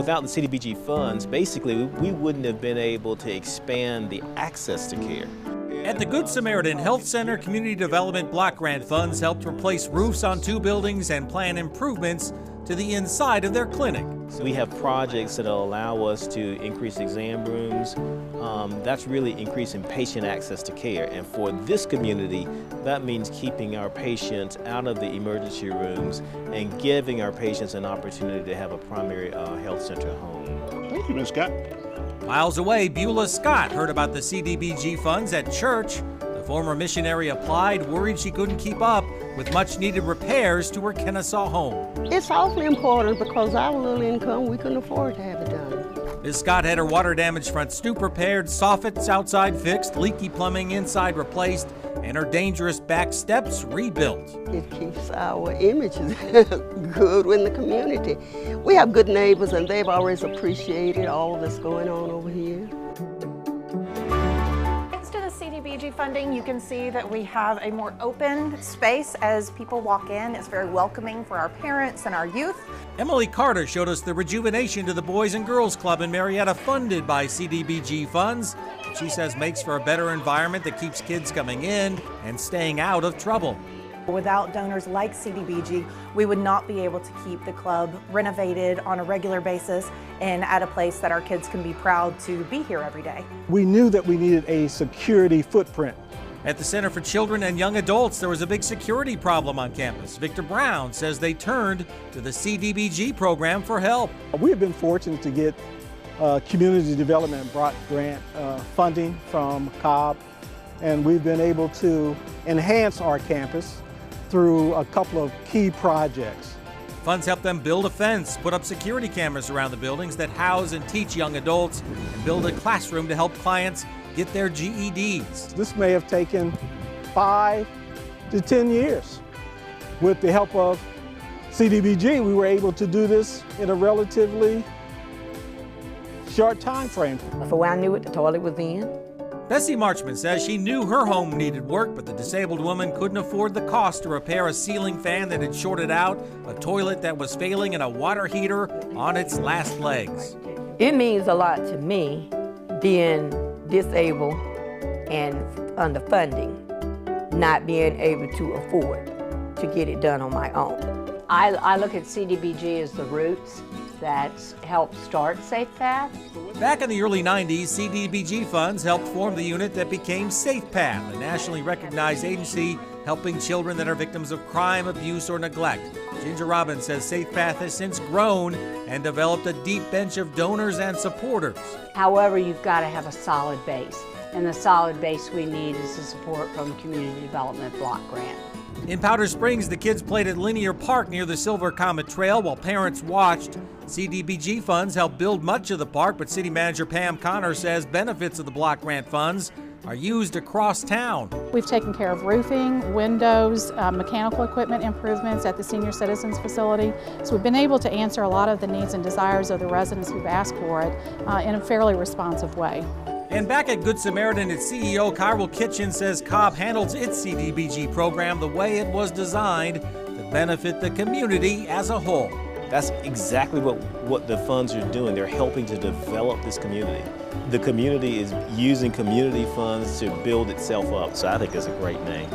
without the CDBG funds, basically we wouldn't have been able to expand the access to care. At the Good Samaritan Health Center, Community Development Block Grant funds helped replace roofs on 2 buildings and plan improvements to the inside of their clinic. So we have projects that allow us to increase exam rooms. That's really increasing patient access to care. And for this community, that means keeping our patients out of the emergency rooms and giving our patients an opportunity to have a primary health center home. Thank you, Ms. Scott. Miles away, Beulah Scott heard about the CDBG funds at church. The former missionary applied, worried she couldn't keep up with much-needed repairs to her Kennesaw home. It's awfully important because our little income, we couldn't afford to have it done. Ms. Scott had her water-damaged front stoop repaired, soffits outside fixed, leaky plumbing inside replaced, and her dangerous back steps rebuilt. It keeps our images good in the community. We have good neighbors and they've always appreciated all that's going on over here. Thanks to the CDBG funding, you can see that we have a more open space as people walk in. It's very welcoming for our parents and our youth. Emily Carter showed us the rejuvenation to the Boys and Girls Club in Marietta funded by CDBG funds. She says makes for a better environment that keeps kids coming in and staying out of trouble. Without donors like CDBG, we would not be able to keep the club renovated on a regular basis and at a place that our kids can be proud to be here every day. We knew that we needed a security footprint. At the Center for Children and Young Adults, there was a big security problem on campus. Victor Brown says they turned to the CDBG program for help. We have been fortunate to get Community Development Block Grant funding from Cobb, and we've been able to enhance our campus through a couple of key projects. Funds help them build a fence, put up security cameras around the buildings that house and teach young adults, and build a classroom to help clients get their GEDs. This may have taken 5 to 10 years. With the help of CDBG, we were able to do this in a relatively short time frame. Before I knew it, the toilet was in. Bessie Marchman says she knew her home needed work, but the disabled woman couldn't afford the cost to repair a ceiling fan that had shorted out, a toilet that was failing, and a water heater on its last legs. It means a lot to me being disabled and under funding, not being able to afford to get it done on my own. I look at CDBG as the roots that helped start Safe Path. Back in the early 90s, CDBG funds helped form the unit that became Safe Path, a nationally recognized agency helping children that are victims of crime, abuse, or neglect. Ginger Robbins says Safe Path has since grown and developed a deep bench of donors and supporters. However, you've got to have a solid base, and the solid base we need is the support from Community Development Block Grant. In Powder Springs, the kids played at Linear Park near the Silver Comet Trail while parents watched. CDBG funds helped build much of the park, but City Manager Pam Connor says benefits of the block grant funds are used across town. We've taken care of roofing, windows, mechanical equipment improvements at the Senior Citizens Facility. So we've been able to answer a lot of the needs and desires of the residents who've asked for it in a fairly responsive way. And back at Good Samaritan, its CEO, Kyril Kitchen, says Cobb handles its CDBG program the way it was designed to benefit the community as a whole. That's exactly what the funds are doing. They're helping to develop this community. The community is using community funds to build itself up, so I think it's a great name.